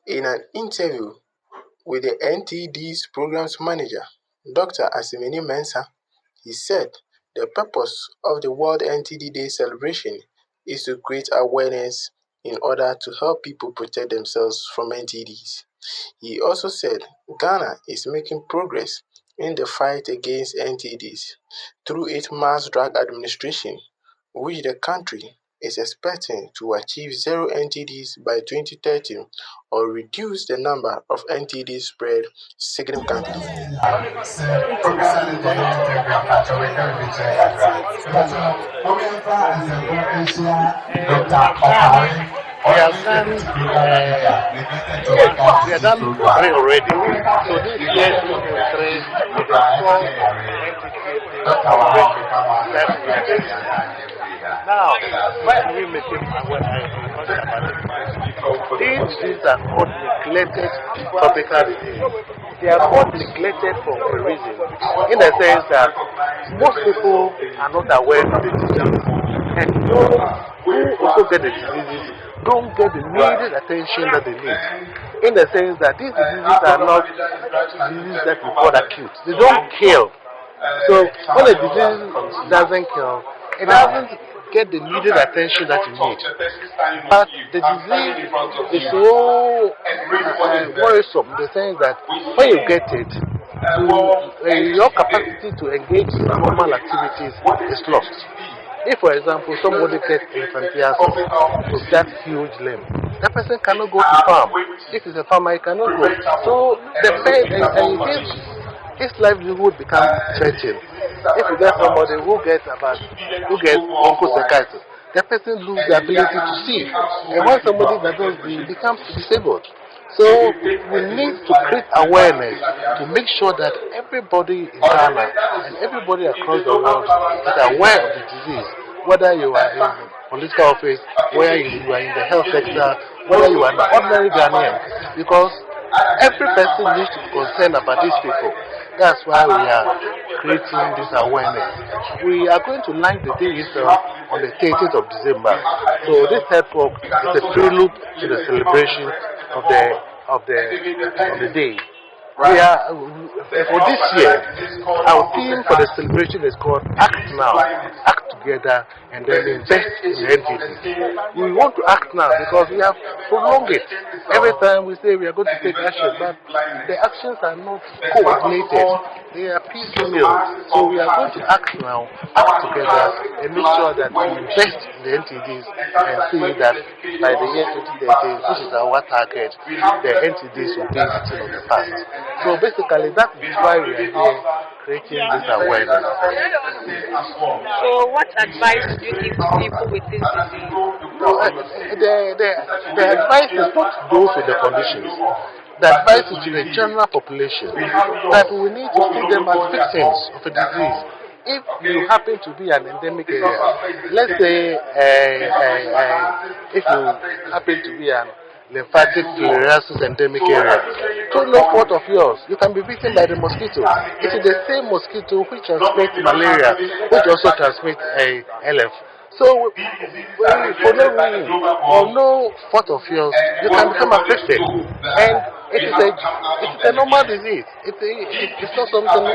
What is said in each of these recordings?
In an interview with the NTD's programs manager, Dr. Asimini Mensah, he said the purpose of the World NTD Day celebration is to create awareness in order to help people protect themselves from NTDs. He also said Ghana is making progress in the fight against NTDs through its mass drug administration, which the country is expecting to achieve zero NTDs by 2030 or reduce the number of NTDs spread significantly. We have done, we have done three already. So this year, 2023, is the fourth now, why are we making these diseases are called neglected tropical disease. They are called neglected for a reason, in the sense that most people are not aware of the disease, and those who also get the diseases don't get the needed attention that they need. In the sense that these diseases are not diseases that we call acute. They don't kill. So when a disease doesn't kill, it doesn't get the needed attention that you need. But the disease is so worrisome in the sense that when you get it, your capacity to engage in normal activities is lost. If, for example, somebody gets infantiasis with that huge limb, that person cannot go to farm. If it's a farmer, he cannot go. So his livelihood becomes threatened. If you get somebody who gets onchocerciasis, that person loses the ability to see. And when somebody doesn't see, he becomes disabled. So we need to create awareness to make sure that everybody in Ghana and everybody across the world is aware of the disease, whether you are in political office, whether you are in the health sector, whether you are an ordinary Ghanaian, because every person needs to be concerned about these people. That's why we are creating this awareness. We are going to launch the day itself on the 30th of December. So this health walk is a prelude to the celebration of the day. We are for this year. Our theme for the celebration is called Act Now, Act Together, and then Invest in the NTD. We want to act now because we have prolonged it. Every time we say we are going to take action, but the actions are not coordinated. They are piecemeal. So we are going to act now, act together, and make sure that we invest in the NTDs and see that by the year 2030, which is our target, the NTDs will be a thing of the past. So basically, that is why we are here creating this awareness. So what advice do you give to people with this disease? The advice is not those with the conditions. The advice is to the general population that we need to see them as victims of a disease. If you happen to be an endemic area, let's say if you happen to be an lymphatic filariasis endemic area, through no fault of yours, you can be bitten by the mosquito. It is the same mosquito which transmits malaria, which also transmits LF. So, for no reason or no fault of yours, you can become affected. And it is a normal disease. It's not something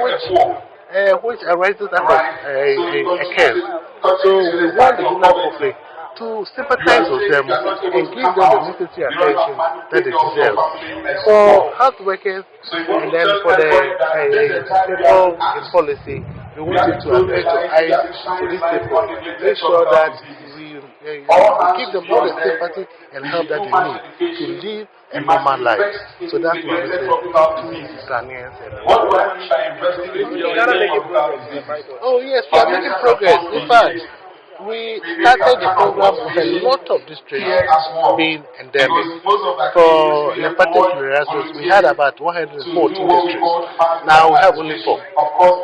which arises out of a case. So, we want the general public to sympathize with them and give them the necessary attention that they deserve. For health workers and then for the people in policy, we want you to advert your eyes to these people. Make sure that we give them all the sympathy and help that they need to live a normal life. So that's what we say to Ghanaians and oh yes, we are making progress. In fact, we started the program with a lot of districts being endemic. For lymphatic filariasis, we had about 114 districts. Now we have only 4.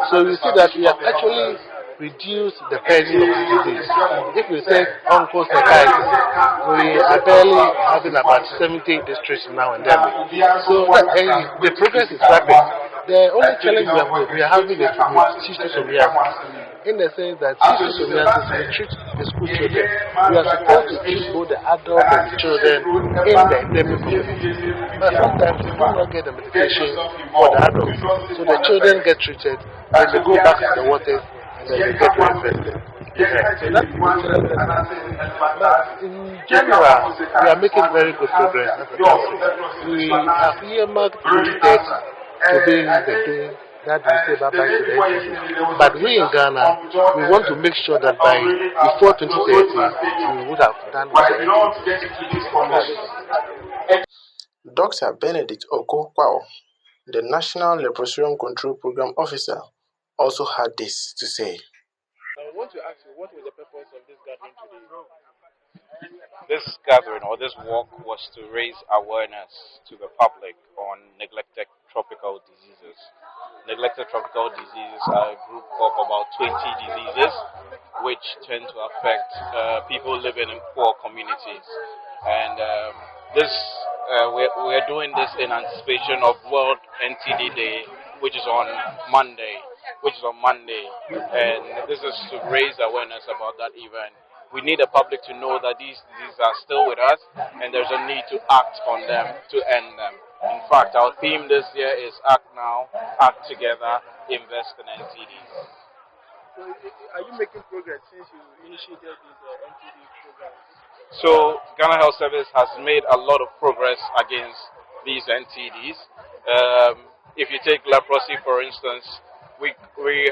So you see that we have actually reduced the burden of the disease. If we take onchocerciasis, we are barely having about 70 districts now endemic. So the progress is rapid. The only challenge we are having is to teach to some years. in the sense that schistosomiasis we treat the school children. We are supposed to treat both the adults and the children in the endemic community. But sometimes we do not get the medication for the adults. So the children get treated, then they go back to the waters, and then they get reinfested. Yeah, so that's but in general, we are making very good progress as a country. We have earmarked 2030 to be the day that we say bye-bye to the NTD. But we in Ghana, we want to make sure that before 2030, we would have done with the NTD. Dr. Benedict Okokwao, the National Leprosarium Control Program Officer, also had this to say. I want to ask you, what was the purpose of this gathering today? This gathering or this walk was to raise awareness to the public on neglected tropical diseases. Neglected tropical diseases are a group of about 20 diseases which tend to affect people living in poor communities. And we're doing this in anticipation of World NTD Day, which is on Monday. And this is to raise awareness about that event. We need the public to know that these diseases are still with us, and there's a need to act on them to end them. In fact, our theme this year is Act Now, Act Together, Invest in NTDs. So are you making progress since you initiated these NTD programs? So Ghana Health Service has made a lot of progress against these NTDs. If you take leprosy, for instance, we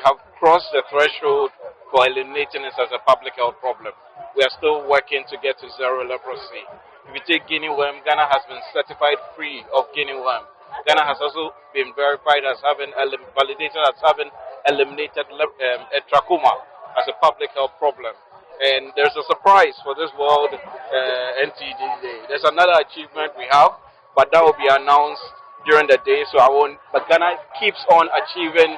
have crossed the threshold for eliminating it as a public health problem. We are still working to get to zero leprosy. If you take guinea worm, Ghana has been certified free of guinea worm. Ghana has also been verified as having validated as having eliminated trachoma as a public health problem. And there's a surprise for this World NTD Day. There's another achievement we have, but that will be announced during the day, so I won't. But Ghana keeps on achieving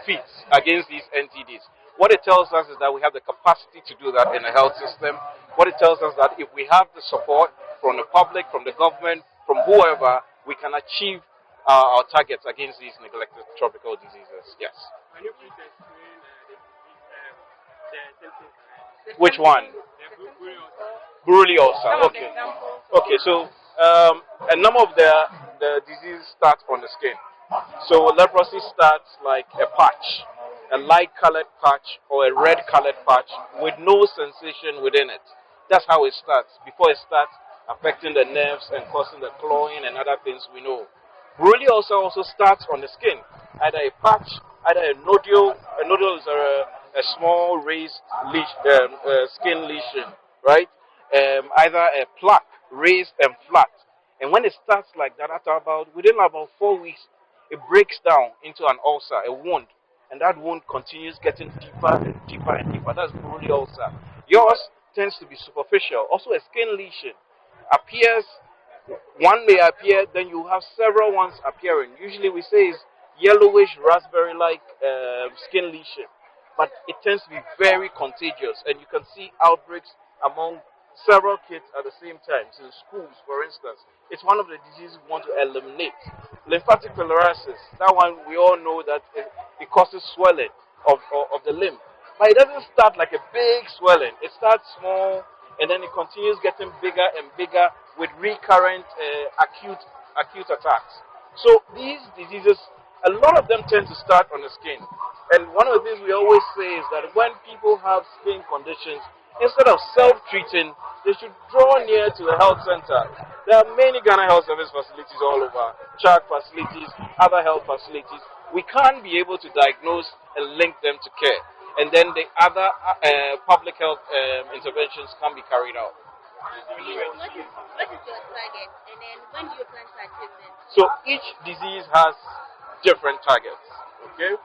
feats against these NTDs. What it tells us is that we have the capacity to do that in the health system. What it tells us is that if we have the support from the public, from the government, from whoever, we can achieve our targets against these neglected tropical diseases. Yes. Can you please explain the symptoms? Which one? Borreliosa. Okay. Okay. So a number of the diseases start on the skin. So leprosy starts like a patch, a light-colored patch or a red-colored patch with no sensation within it. That's how it starts. Before it starts affecting the nerves and causing the clawing and other things we know. Borreliosa also starts on the skin, either a patch, either a nodule. A nodule is a small raised skin lesion, right? Either a plaque, raised and flat. And when it starts like that, within about 4 weeks, it breaks down into an ulcer, a wound, and that wound continues getting deeper and deeper and deeper. That's borreliosa. Yours tends to be superficial. Also, a skin lesion appears. One may appear, then you have several ones appearing. Usually, we say it's yellowish, raspberry-like skin lesion, but it tends to be very contagious, and you can see outbreaks among several kids at the same time. So in schools, for instance, it's one of the diseases we want to eliminate. Lymphatic filariasis, that one we all know that it causes swelling of the limb. But it doesn't start like a big swelling. It starts small and then it continues getting bigger and bigger with recurrent acute attacks. So these diseases, a lot of them tend to start on the skin. And one of the things we always say is that when people have skin conditions, instead of self-treating, they should draw near to the health center. There are many Ghana Health Service facilities all over, CHAC facilities, other health facilities. We can't be able to diagnose and link them to care. And then the other public health interventions can be carried out. What is your target? And then when do you plan to achieve them? So each disease has different targets. Okay?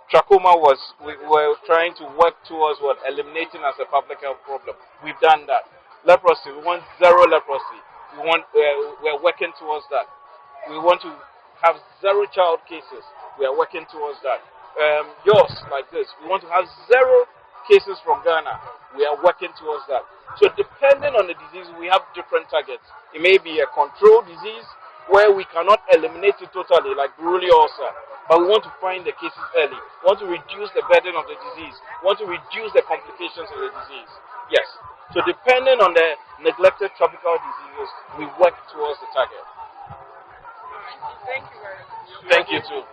Trachoma we were trying to work towards eliminating as a public health problem. We've done that. Leprosy, we want zero leprosy. We're working towards that. We want to have zero child cases. We are working towards that. Yours, like this, we want to have zero cases from Ghana. We are working towards that. So depending on the disease, we have different targets. It may be a control disease. where we cannot eliminate it totally, like Buruli ulcer, but we want to find the cases early. We want to reduce the burden of the disease. We want to reduce the complications of the disease. Yes. So depending on the neglected tropical diseases, we work towards the target. Thank you very much. Thank you too.